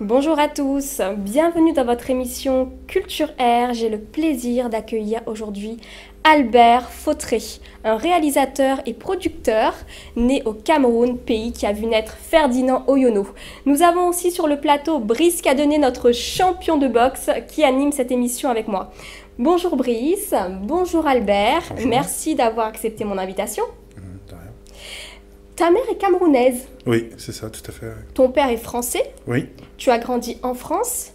Bonjour à tous, bienvenue dans votre émission Culture Air. J'ai le plaisir d'accueillir aujourd'hui Albert Fautré, un réalisateur et producteur né au Cameroun, pays qui a vu naître Ferdinand Oyono. Nous avons aussi sur le plateau Brice Cadenet, notre champion de boxe, qui anime cette émission avec moi. Bonjour Brice, bonjour Albert, bonjour. Merci d'avoir accepté mon invitation. De rien. Ta mère est camerounaise. Oui, c'est ça, tout à fait. Ton père est français. Oui. Tu as grandi en France.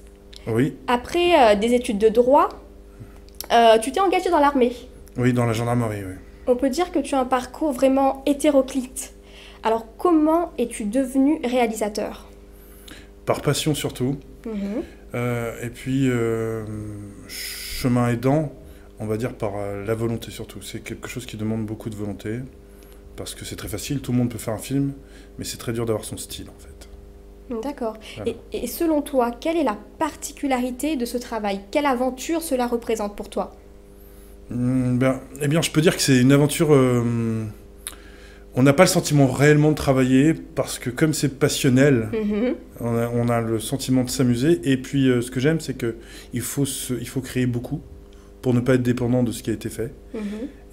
Oui. Après des études de droit, tu t'es engagé dans l'armée. Oui, dans la gendarmerie, oui. On peut dire que tu as un parcours vraiment hétéroclite. Alors, comment es-tu devenu réalisateur ? Par passion surtout. Et puis, chemin aidant, on va dire par la volonté surtout. C'est quelque chose qui demande beaucoup de volonté. Parce que c'est très facile, tout le monde peut faire un film, mais c'est très dur d'avoir son style en fait. D'accord. Voilà. Et selon toi, quelle est la particularité de ce travail ? Quelle aventure cela représente pour toi ? Eh bien, je peux dire que c'est une aventure... on n'a pas le sentiment réellement de travailler, parce que comme c'est passionnel, on a le sentiment de s'amuser. Et puis, ce que j'aime, c'est qu'il faut créer beaucoup pour ne pas être dépendant de ce qui a été fait.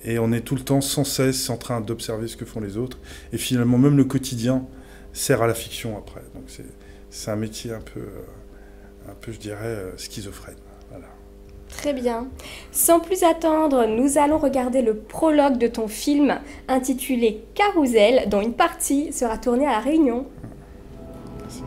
Et on est tout le temps, sans cesse, en train d'observer ce que font les autres. Et finalement, même le quotidien sert à la fiction après. Donc c'est un métier un peu, je dirais, schizophrène. Voilà. Très bien. Sans plus attendre, nous allons regarder le prologue de ton film intitulé Carousel, dont une partie sera tournée à La Réunion. Merci.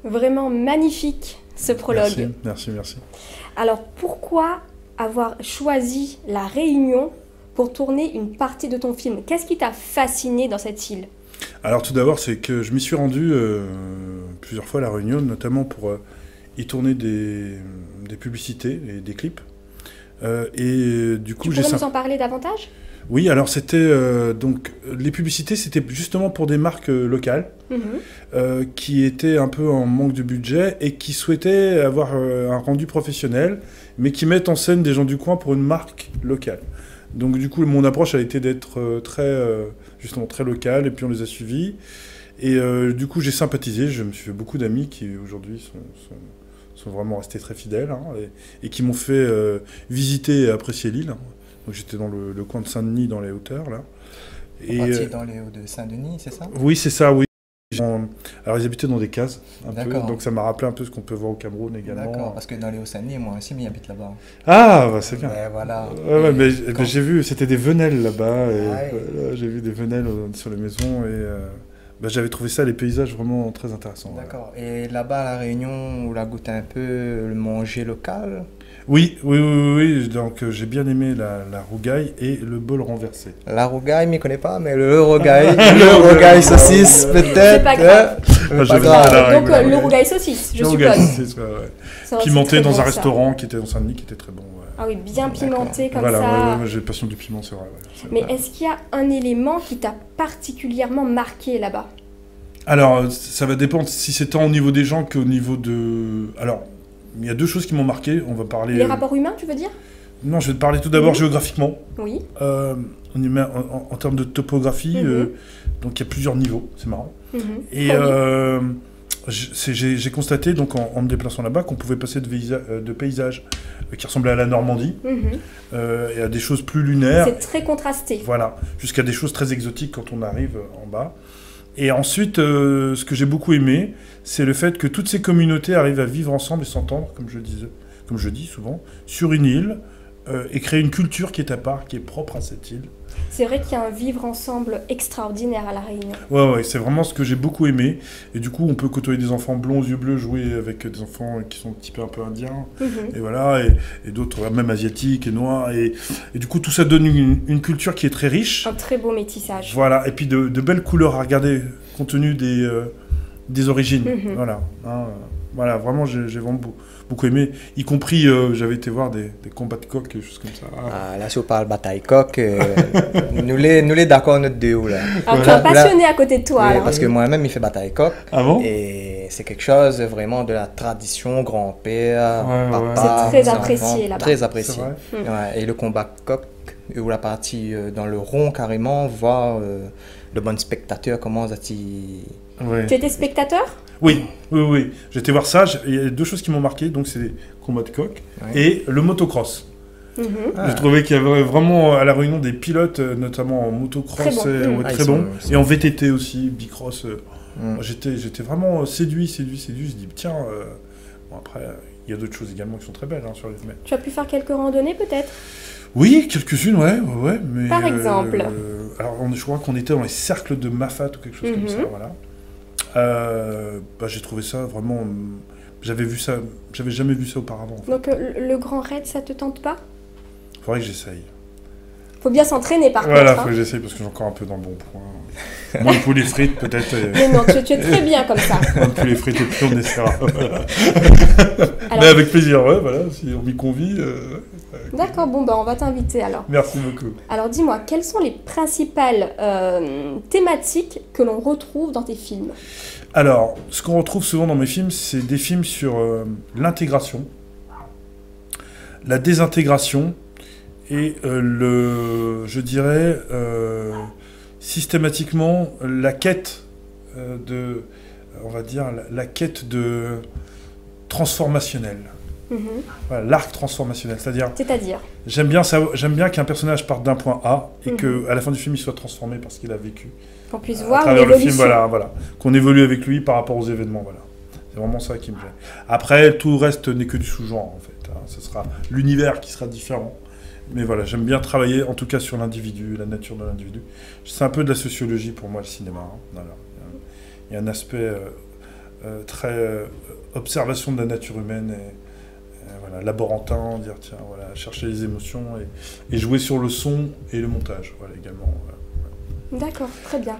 Vraiment magnifique ce prologue. Merci. Alors pourquoi avoir choisi La Réunion pour tourner une partie de ton film ? Qu'est-ce qui t'a fasciné dans cette île ? Alors tout d'abord, c'est que je m'y suis rendu plusieurs fois à La Réunion, notamment pour y tourner des publicités et des clips. Et du coup, tu pourrais nous en parler davantage ? Oui, alors c'était donc les publicités, c'était justement pour des marques locales qui étaient un peu en manque de budget et qui souhaitaient avoir un rendu professionnel, mais qui mettent en scène des gens du coin pour une marque locale. Donc du coup, mon approche a été d'être justement très locale, et puis on les a suivis. Et du coup, j'ai sympathisé, je me suis fait beaucoup d'amis qui aujourd'hui sont vraiment restés très fidèles et qui m'ont fait visiter et apprécier l'île. Donc j'étais dans le coin de Saint-Denis, dans les hauteurs, là. Et dans les hauts de Saint-Denis, c'est ça ? Oui, c'est ça, oui. Alors ils habitaient dans des cases, un peu, donc ça m'a rappelé un peu ce qu'on peut voir au Cameroun également. D'accord, parce que dans les Hauts-Saint-Denis, moi aussi, mais j'habite là-bas. Ah, bah c'est bien. Voilà. Ouais, mais j'ai vu, c'était des venelles là-bas, j'ai vu des venelles sur les maisons, et j'avais trouvé ça, les paysages, vraiment très intéressants. D'accord, et là-bas, à La Réunion, on a goûté un peu le manger local ? Oui, donc j'ai bien aimé la rougaille et le bol renversé. La rougaille, je ne connais pas, mais le rougaille, le rougaille saucisse peut-être. C'est pas grave. Donc le rougaille saucisse, je suppose. Ça aussi, pimenté très dans bon, un ça. restaurant qui était dans Saint-Denis, qui était très bon. Ouais. Ah oui, bien pimenté comme Voilà, ça. ouais, j'ai passion du piment, c'est vrai. Ouais, c'est Mais vrai. est-ce qu'il y a un élément qui t'a particulièrement marqué là-bas? Alors, ça va dépendre si c'est tant au niveau des gens qu'au niveau de... Alors, il y a deux choses qui m'ont marqué. On va parler... Les rapports humains, tu veux dire? Non, je vais te parler tout d'abord Mhm. géographiquement. Oui. On y met en termes de topographie, Mhm. donc il y a plusieurs niveaux, c'est marrant. Mhm. Et Ah oui. j'ai constaté, donc en me déplaçant là-bas, qu'on pouvait passer de paysages qui ressemblaient à la Normandie Mhm. et à des choses plus lunaires. C'est très contrasté. Voilà, jusqu'à des choses très exotiques quand on arrive en bas. Et ensuite, ce que j'ai beaucoup aimé, c'est le fait que toutes ces communautés arrivent à vivre ensemble et s'entendre, comme je dis souvent, sur une île, et créer une culture qui est à part, qui est propre à cette île. C'est vrai qu'il y a un vivre ensemble extraordinaire à La Réunion. Ouais, c'est vraiment ce que j'ai beaucoup aimé. Et du coup, on peut côtoyer des enfants blonds aux yeux bleus, jouer avec des enfants qui sont typés un peu indiens, Mhm. et voilà, et d'autres même asiatiques et noirs. Et du coup, tout ça donne une culture qui est très riche. Un très beau métissage. Voilà, et puis de belles couleurs à regarder compte tenu des origines. Mhm. Voilà, hein, voilà, vraiment, j'ai vraiment beaucoup aimé, y compris, j'avais été voir des combats de coq, des choses comme ça. Ah, là, si on parle bataille coq, nous les d'accord notre deux là. Alors, tu es un passionné à côté de toi. Oui, alors. parce que moi-même, il fait bataille coq. Ah bon? Et c'est quelque chose vraiment de la tradition, grand-père, Ouais, ouais. papa. C'est très ses apprécié enfants, là-bas. Très C'est apprécié. vrai. Ouais, et le combat coq, ou la partie dans le rond carrément, voir le bon spectateur comment ça t'y... Ouais. Tu étais spectateur? Oui. J'étais voir ça, il y a deux choses qui m'ont marqué, donc c'est les combats de coq Ouais. et le motocross. Mhm. Ah. J'ai trouvé qu'il y avait vraiment à La Réunion des pilotes, notamment en motocross, Très bon. ouais, Ah, très ils bons, sont- et en VTT aussi, bicross. Mm. J'étais vraiment séduit. Je dis, tiens, bon, après, il y a d'autres choses également qui sont très belles sur les mais... Tu as pu faire quelques randonnées peut-être? Oui, quelques-unes, ouais, mais... Par exemple alors, je crois qu'on était dans les cercles de Mafat ou quelque chose comme ça, voilà. J'ai trouvé ça vraiment... J'avais jamais vu ça auparavant. En fait. Donc le grand raid, ça te tente pas? Faudrait que j'essaye. Faut bien s'entraîner par Voilà, contre. faut Hein. que j'essaye parce que j'ai encore un peu dans le bon point. Moins de poulet frites, peut-être. Mais non, tu es très bien comme ça. Moins de poulet frites et puis on essaiera. Voilà. Alors- Mais avec plaisir, ouais, voilà, si on m'y convie. D'accord, bon on va t'inviter alors. Merci beaucoup. Alors dis-moi, quelles sont les principales thématiques que l'on retrouve dans tes films? Alors, ce qu'on retrouve souvent dans mes films, c'est des films sur l'intégration, la désintégration et je dirais, systématiquement, la quête on va dire, la quête de transformationnelle. Mhm. Voilà, l'arc transformationnel, c'est-à-dire, C'est-à-dire? j'aime bien qu'un personnage parte d'un point A et Mhm. qu'à la fin du film, il soit transformé parce qu'il a vécu. Qu'on puisse À voir travers le film, l'évolution. voilà. Qu'on évolue avec lui par rapport aux événements, voilà. C'est vraiment ça qui me plaît. Après, tout le reste n'est que du sous-genre, en fait. Ce sera l'univers qui sera différent. Mais voilà, j'aime bien travailler, en tout cas, sur l'individu, la nature de l'individu. C'est un peu de la sociologie pour moi, le cinéma. Voilà. Il y a un aspect très observation de la nature humaine et voilà, laborantin, dire tiens, voilà, chercher les émotions et jouer sur le son et le montage, voilà, également. Voilà. D'accord, très bien.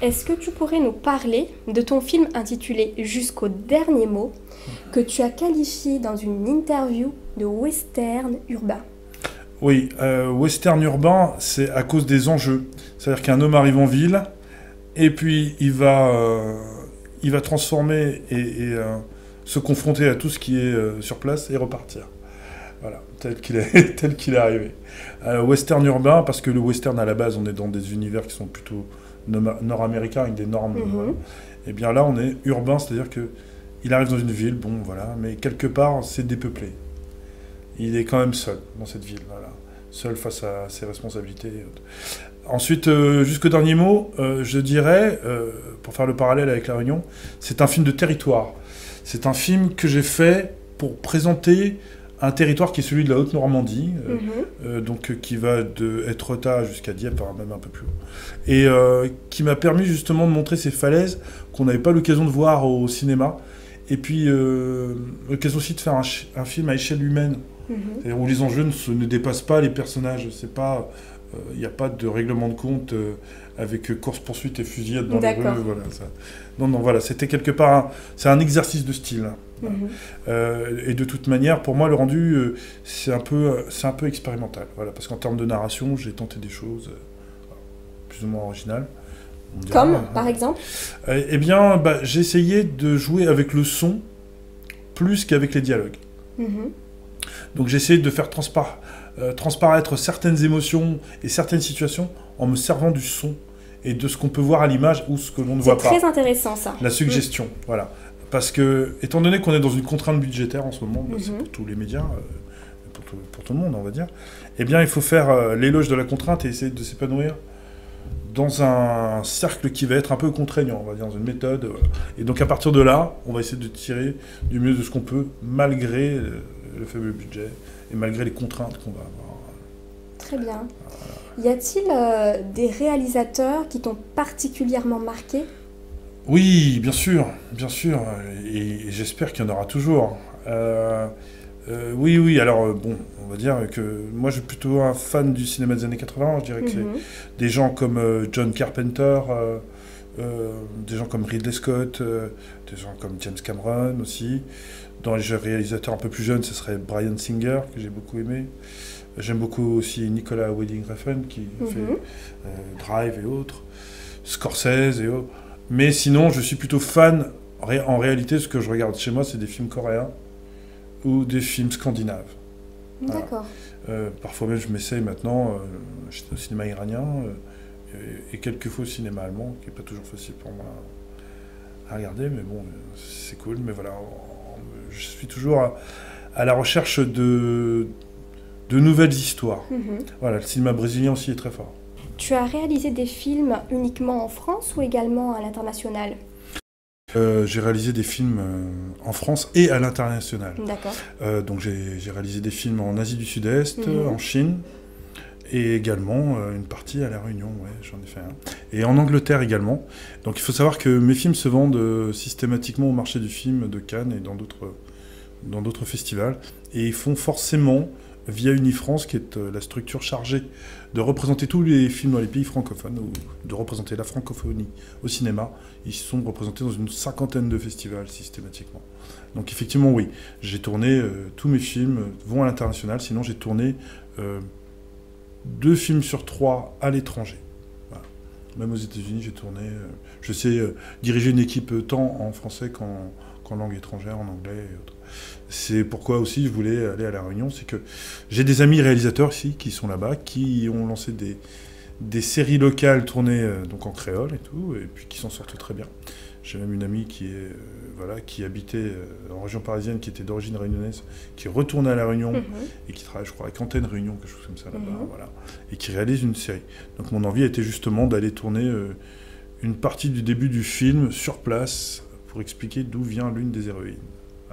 Est-ce que tu pourrais nous parler de ton film intitulé Jusqu'au dernier mot, que tu as qualifié dans une interview de western urbain? Oui, western urbain, c'est à cause des enjeux. C'est-à-dire qu'un homme arrive en ville, et puis il va transformer et se confronter à tout ce qui est sur place et repartir. Voilà, tel qu'il est arrivé. Western urbain, parce que le western, à la base, on est dans des univers qui sont plutôt nord-américains, avec des normes. Voilà. Et bien là, on est urbain, c'est-à-dire qu'il arrive dans une ville, bon, voilà, mais quelque part, c'est dépeuplé. Il est quand même seul dans cette ville, voilà. Seul face à ses responsabilités. Ensuite, jusqu'au dernier mot, je dirais, pour faire le parallèle avec La Réunion, c'est un film de territoire. C'est un film que j'ai fait pour présenter un territoire qui est celui de la Haute-Normandie, donc qui va de Étretat jusqu'à Dieppe, même un peu plus haut, et qui m'a permis justement de montrer ces falaises qu'on n'avait pas l'occasion de voir au cinéma, et puis l'occasion aussi de faire un film à échelle humaine, c'est-à-dire où les enjeux ne dépassent pas les personnages, c'est pas... Il n'y a pas de règlement de compte avec course-poursuite et fusillade dans les rues. D'accord. Voilà, ça. Non, voilà, c'était quelque part, c'est un exercice de style. Et de toute manière, pour moi, le rendu, c'est un peu expérimental. Voilà, parce qu'en termes de narration, j'ai tenté des choses plus ou moins originales. Comme, par exemple Eh bien, j'ai essayé de jouer avec le son plus qu'avec les dialogues. Donc j'ai essayé de faire transparaître certaines émotions et certaines situations en me servant du son et de ce qu'on peut voir à l'image ou ce que l'on ne voit pas. C'est très intéressant, ça. La suggestion, voilà. Parce que, étant donné qu'on est dans une contrainte budgétaire en ce moment, c'est pour tous les médias, pour tout le monde, on va dire, eh bien, il faut faire l'éloge de la contrainte et essayer de s'épanouir dans un cercle qui va être un peu contraignant, on va dire, dans une méthode. Et donc, à partir de là, on va essayer de tirer du mieux de ce qu'on peut, malgré le faible budget et malgré les contraintes qu'on va avoir. Très bien. Y a-t-il des réalisateurs qui t'ont particulièrement marqué ? Oui, bien sûr, et j'espère qu'il y en aura toujours. Oui, alors bon, on va dire que moi je suis plutôt un fan du cinéma des années 80, je dirais que c'est des gens comme John Carpenter, des gens comme Ridley Scott, des gens comme James Cameron aussi. Dans les réalisateurs un peu plus jeunes, ce serait Bryan Singer, que j'ai beaucoup aimé. J'aime beaucoup aussi Nicolas Winding Refn, qui fait Drive et autres, Scorsese et autres. Mais sinon, je suis plutôt fan, en réalité, ce que je regarde chez moi, c'est des films coréens ou des films scandinaves. D'accord. Parfois même, je m'essaye maintenant au cinéma iranien et quelquefois au cinéma allemand, qui n'est pas toujours facile pour moi à regarder, mais bon, c'est cool. Mais voilà, je suis toujours à la recherche de nouvelles histoires. Voilà, le cinéma brésilien aussi est très fort. Tu as réalisé des films uniquement en France ou également à l'international ? J'ai réalisé des films en France et à l'international. D'accord. Donc j'ai réalisé des films en Asie du Sud-Est, en Chine, et également une partie à La Réunion, ouais, j'en ai fait un. Et en Angleterre également. Donc il faut savoir que mes films se vendent systématiquement au marché du film de Cannes et dans d'autres festivals. Et ils font forcément, via Unifrance, qui est la structure chargée de représenter tous les films dans les pays francophones, ou de représenter la francophonie au cinéma. Ils sont représentés dans une 50aine de festivals systématiquement. Donc effectivement, oui, j'ai tourné, tous mes films vont à l'international, sinon j'ai tourné 2 films sur 3 à l'étranger. Voilà. Même aux États-Unis, j'ai tourné, je sais diriger une équipe tant en français qu'en langue étrangère, en anglais et autres. C'est pourquoi aussi je voulais aller à La Réunion, c'est que j'ai des amis réalisateurs ici qui sont là-bas, qui ont lancé des séries locales tournées donc en créole et tout, et puis qui s'en sortent très bien. J'ai même une amie qui habitait en région parisienne, qui était d'origine réunionnaise, qui est retournée à La Réunion et qui travaille, je crois, avec Antenne Réunion, quelque chose comme ça là-bas, voilà, et qui réalise une série. Donc mon envie était justement d'aller tourner une partie du début du film sur place pour expliquer d'où vient l'une des héroïnes.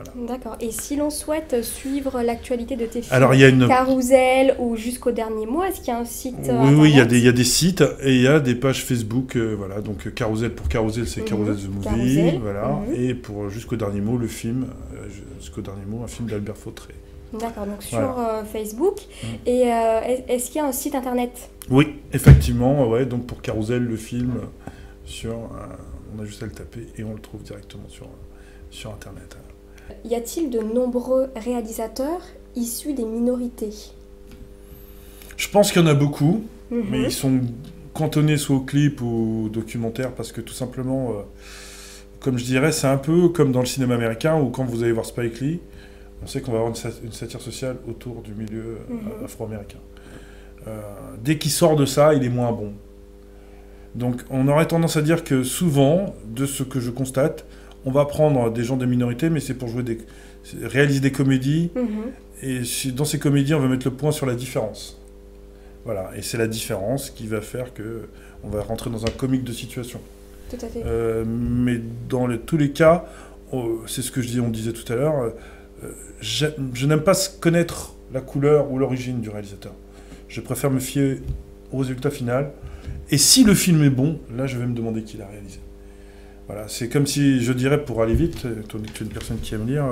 Voilà. D'accord. Et si l'on souhaite suivre l'actualité de tes films, alors, il y a Carousel ou jusqu'au dernier mois, est-ce qu'il y a un site internet ? Oui, il y a des sites et il y a des pages Facebook. Voilà, donc Carousel, pour Carousel, c'est Carousel the Movie. Carousel. Voilà, et pour jusqu'au dernier mot, le film, jusqu'au dernier mot, un film d'Albert Fautré. D'accord, donc sur Facebook. Et est-ce qu'il y a un site internet ? Oui, effectivement, ouais, donc pour Carousel, le film, on a juste à le taper et on le trouve directement sur Internet. Y a-t-il de nombreux réalisateurs issus des minorités ? Je pense qu'il y en a beaucoup, mais ils sont cantonnés soit au clip ou au documentaire parce que tout simplement, comme je dirais, c'est un peu comme dans le cinéma américain où quand vous allez voir Spike Lee, on sait qu'on va avoir une satire sociale autour du milieu afro-américain. Dès qu'il sort de ça, il est moins bon. Donc on aurait tendance à dire que souvent, de ce que je constate, on va prendre des gens des minorités, mais c'est pour réaliser des comédies. Et dans ces comédies, on va mettre le point sur la différence. Voilà, et c'est la différence qui va faire qu'on va rentrer dans un comique de situation. Tout à fait. Mais dans tous les cas, c'est ce que on disait tout à l'heure, je n'aime pas connaître la couleur ou l'origine du réalisateur. Je préfère me fier au résultat final. Et si le film est bon, là, je vais me demander qui l'a réalisé. Voilà, c'est comme si je dirais, pour aller vite, tu es une personne qui aime lire,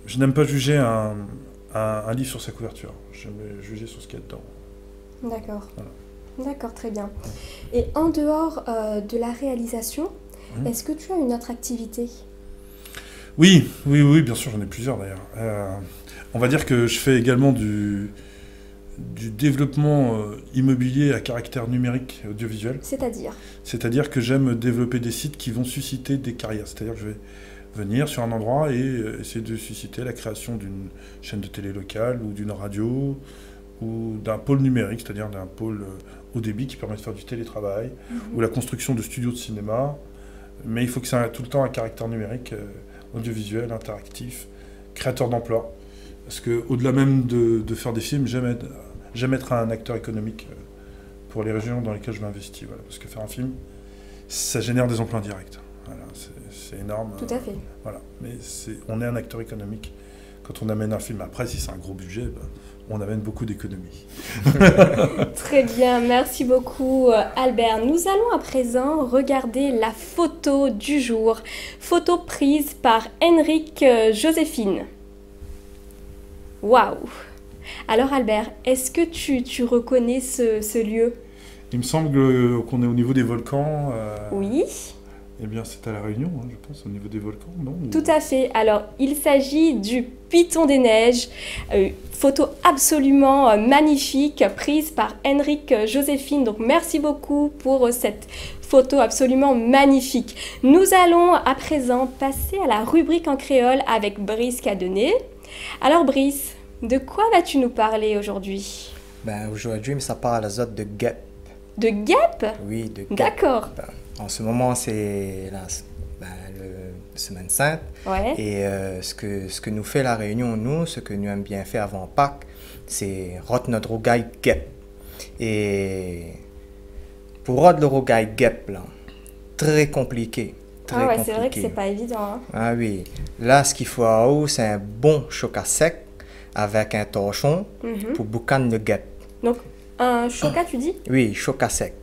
je n'aime pas juger un livre sur sa couverture. J'aime juger sur ce qu'il y a dedans. D'accord. Voilà. D'accord, très bien. Et en dehors de la réalisation, est-ce que tu as une autre activité? Oui, bien sûr, j'en ai plusieurs d'ailleurs. On va dire que je fais également du développement immobilier à caractère numérique et audiovisuel. C'est-à-dire? C'est-à-dire que j'aime développer des sites qui vont susciter des carrières. C'est-à-dire que je vais venir sur un endroit et essayer de susciter la création d'une chaîne de télé locale ou d'une radio ou d'un pôle numérique, c'est-à-dire d'un pôle haut débit qui permet de faire du télétravail ou la construction de studios de cinéma. Mais il faut que ça ait tout le temps un caractère numérique, audiovisuel, interactif, créateur d'emplois. Parce qu'au-delà même de faire des films, j'aime être un acteur économique pour les régions dans lesquelles je m'investis. Voilà. Parce que faire un film, ça génère des emplois indirects. Voilà, c'est énorme. Tout à fait. Voilà. Mais on est un acteur économique quand on amène un film. Après, si c'est un gros budget, on amène beaucoup d'économies. Très bien, merci beaucoup Albert. Nous allons à présent regarder la photo du jour. Photo prise par Henrik Joséphine. Waouh! Alors Albert, est-ce que tu reconnais ce lieu? Il me semble qu'on est au niveau des volcans. Oui. Eh bien, c'est à La Réunion, je pense, au niveau des volcans, non? Tout à fait. Alors, il s'agit du Piton des Neiges. Photo absolument magnifique prise par Henrik Joséphine. Donc, merci beaucoup pour cette photo absolument magnifique. Nous allons à présent passer à la rubrique en créole avec Brice Cadenet. Alors, Brice, de quoi vas-tu nous parler aujourd'hui? Aujourd'hui, ça parle à zone de guêpe. De guêpe? Oui, de guêpe. D'accord. En ce moment, c'est la Semaine Sainte. Ouais. Et ce que nous fait la Réunion, nous, ce que nous aimons bien faire avant Pâques, c'est rôtir notre rougail guêpe. Et pour rôtir le rougail guêpe, là, très compliqué. Très compliqué. C'est vrai que c'est pas évident. Hein. Ah oui. Là, ce qu'il faut à eau, c'est un bon chocat sec avec un torchon pour boucan le guêpe. Donc, un chocat, tu dis? Oui, chocat sec.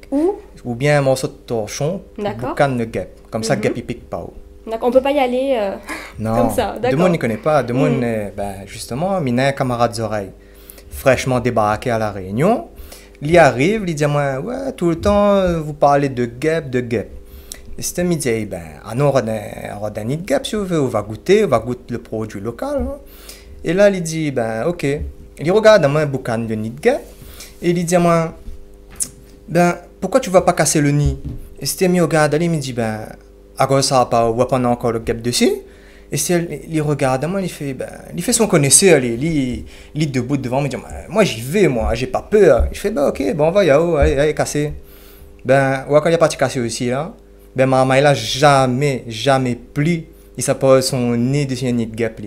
Ou bien un morceau de torchon pour boucan le guêpe. Comme ça, le guêpe, il pique pas. D'accord, on peut pas y aller comme ça. Non, de monde ne connaît pas. De monde, justement, il a un camarade d'oreille fraîchement débarqué à La Réunion. Il arrive, il dit à moi, ouais, tout le temps, vous parlez de guêpe, de guêpe. Et c'était midi, on a un nid de guêpe, si vous voulez, on va goûter le produit local. Hein. Et là, il dit, ok. Il regarde à moi un boucan de nid de guêpe. Et il dit à moi, pourquoi tu vas pas casser le nid? Et c'était mis au gars, il me dit, à quoi ça va pas, on va pas encore le guêpe dessus? Et il regarde à moi, il fait son connaisseur, il est debout devant, il me dit, moi j'y vais, moi, j'ai pas peur. Je fais, ok, on va y aller, allez, casser. Ou quand il n'y a pas de casser aussi, là, maman, il a jamais plu, il s'appelle son nez dessus un nid de guêpe,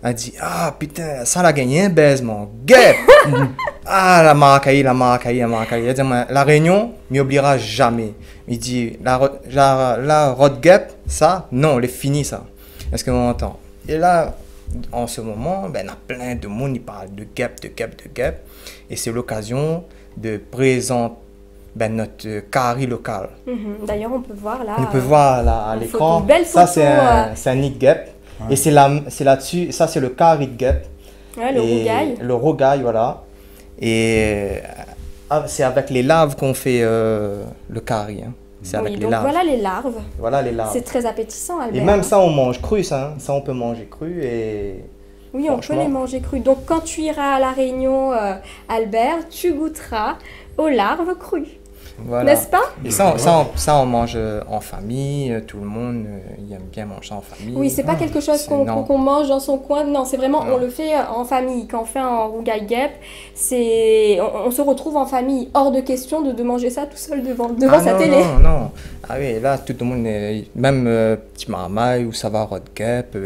elle dit, ah putain, ça l'a gagné un baise, mon guêpe! Ah, la marque. Elle dit, la Réunion m'y oubliera jamais. Il dit, la rod guêpe, ça, non, elle est finie, ça. Est-ce que vous m'entendez? Et là, en ce moment, il y a plein de monde qui parle de guêpe. Et c'est l'occasion de présenter notre carré local. D'ailleurs, on peut voir là. On peut voir là à l'écran. Une belle photo, ça, c'est un nid de guêpe. Ouais. Et c'est là-dessus, ça c'est le carré de guêpe. Ouais, le rougail. Le rougail, voilà. Et c'est avec les larves qu'on fait le carré. Hein. C'est avec les larves. Voilà les larves. Voilà les larves. C'est très appétissant, Albert. Et même ça, on mange cru, ça. Hein. Ça, on peut manger cru. Et oui, on peut les manger crus. Donc, quand tu iras à La Réunion, Albert, tu goûteras aux larves crues. Voilà. N'est-ce pas? Et ça, on mange en famille, tout le monde il aime bien manger en famille. Oui, c'est pas quelque chose qu'on mange dans son coin, non, c'est vraiment, on le fait en famille. Quand on fait un rougail guêpe, on se retrouve en famille, hors de question de manger ça tout seul devant sa télé. Non. Ah oui, là, tout le monde, même petit marmaille ou ça va rod guêpe,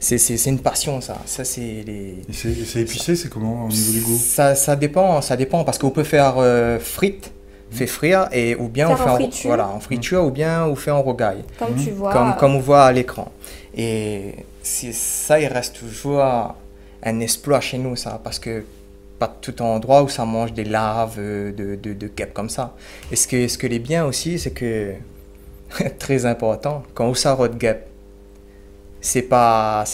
c'est une passion, ça. Ça c'est c'est épicé, c'est comment au niveau du goût? Ça dépend, parce qu'on peut faire frites. Fait frire et ou bien faire on fait en friture ou bien on fait en rogaille comme tu vois comme on voit à l'écran. Et ça, il reste toujours un exploit chez nous, ça, parce que pas tout endroit où ça mange des larves de guêpes comme ça. Et ce que est bien aussi, c'est que très important, quand on sort de guêpe, c'est pas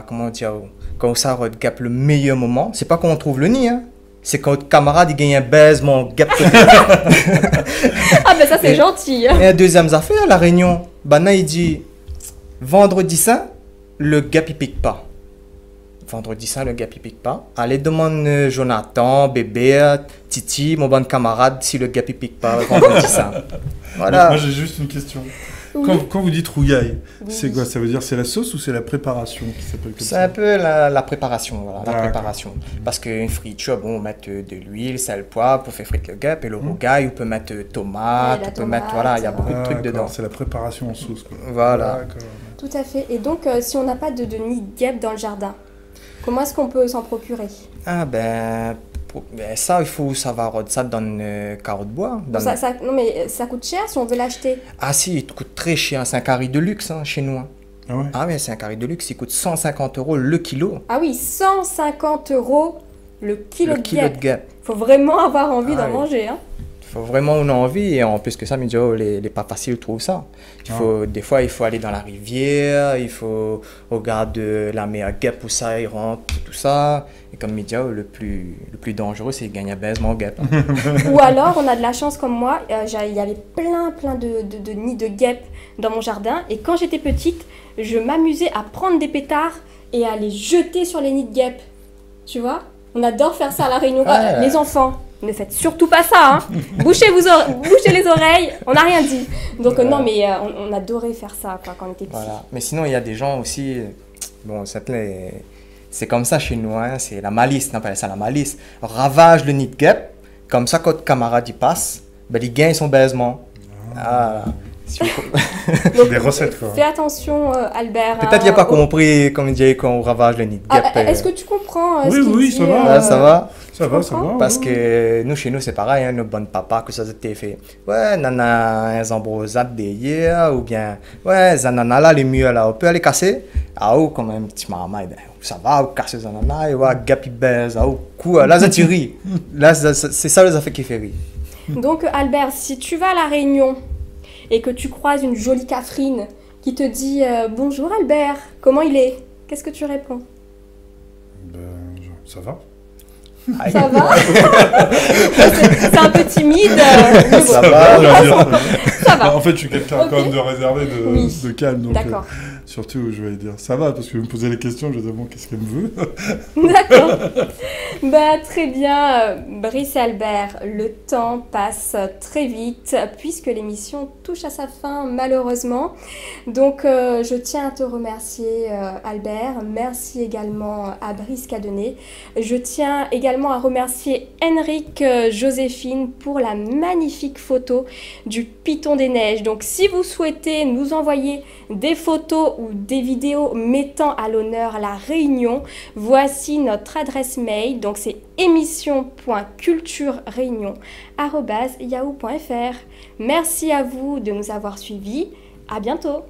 comment dire, quand on sort de guêpe le meilleur moment, c'est pas quand on trouve le nid, hein. c'est quand votre camarade il gagne un baise, mon gap. Ah ben ça c'est gentil. Et la deuxième affaire, la réunion, Bana il dit vendredi saint, le gap il pique pas. Vendredi saint, le gap il pique pas. Allez demander Jonathan, bébé, Titi, mon bon camarade, si le gap il pique pas vendredi saint. Voilà. Moi j'ai juste une question. Oui. Quand vous dites rougaille, Oui. c'est quoi? Ça veut dire c'est la sauce ou c'est la préparation qui s'appelle comme C'est ça? un peu la préparation, voilà, la D'accord. préparation. Parce qu'une friture, bon, on met de l'huile, sel, poivre pour faire frire le gap. Et le rougail, on peut mettre tomate, Ouais, la on peut mettre, tomate, voilà, il y a beaucoup de trucs D'accord, dedans. c'est la préparation en sauce, quoi. Voilà. D'accord. Tout à fait. Et donc si on n'a pas de nid de guêpe dans le jardin, comment est-ce qu'on peut s'en procurer? Ah ben, ça, il faut savoir ça dans une carotte bois. Dans Non mais ça coûte cher si on veut l'acheter. Ah si, il te coûte très cher, c'est un carré de luxe hein, chez nous. Hein. Ah ouais? Ah ouais, c'est un carré de luxe, il coûte 150 € le kilo. Ah oui, 150 € le kilo Le de kilo guêpe. de guêpe. Faut vraiment avoir envie Ah d'en oui. manger. Hein. Il faut vraiment on a envie et en plus que ça, mais oh, les pas faciles trouvent ça. Des fois, il faut aller dans la rivière, il faut regarder la meilleure guêpe où ça, il rentre, tout ça. Et comme il dit, oh, le plus dangereux, c'est gagner baisement guêpe. Hein. Ou alors, on a de la chance comme moi, il y avait plein de nids de guêpes dans mon jardin. Et quand j'étais petite, je m'amusais à prendre des pétards et à les jeter sur les nids de guêpes. Tu vois? On adore faire ça à La Réunion. Ah. Les enfants, ne faites surtout pas ça. Hein. Bouchez les oreilles, on n'a rien dit. Donc non, mais on adorait faire ça quoi, quand on était petits. Voilà. Mais sinon, il y a des gens aussi, bon, c'est comme ça chez nous, hein, c'est la malice, on appelle ça la malice. Ravage le nid de guêpe, comme ça quand le camarade y passe, ben, il gagne son baisement. Ah, si vous- Donc, Des recettes, quoi. Fais attention, Albert. Peut-être qu'il n'a pas compris, comme il dit, quand on ravage le nid de guêpe. Est-ce que tu comprends Oui, ce qu'il oui, dit, ça va. Ah, ça va? Ça va, ça va. Parce oui. que nous, chez nous, c'est pareil, hein, nos bonnes papas, que ça s'était fait. Ouais, nana, un ambrosade derrière, ou bien, ouais, zanana là, les mieux là, on peut aller casser. Ah, ou comme un petit maman, ben, ça va, ou casser zanana, et ouais, gapi baise, ah, ou quoi, là, ça tu ris. Là, c'est ça les affaires qui fait rire. Donc Albert, si tu vas à La Réunion et que tu croises une jolie Catherine qui te dit bonjour Albert, comment il est? Qu'est-ce que tu réponds? Ben, ça va. Aïe. Ça va? C'est un peu timide. Mais bon, Ça va, On va dire. ça va. En fait, je suis quelqu'un Ok. quand même de réservé, Oui. de calme. Donc, D'accord. surtout, je vais dire ça va, parce que vous me posez les questions, je me demande qu'est-ce qu'elle me veut. D'accord. Bah, très bien, Brice et Albert, le temps passe très vite puisque l'émission touche à sa fin malheureusement. Donc je tiens à te remercier Albert, merci également à Brice Cadenet. Je tiens également à remercier Henrik Joséphine pour la magnifique photo du Python des Neiges. Donc si vous souhaitez nous envoyer des photos ou des vidéos mettant à l'honneur La Réunion, voici notre adresse mail. Donc c'est émission.cultureréunion@yahoo.fr. Merci à vous de nous avoir suivis. À bientôt.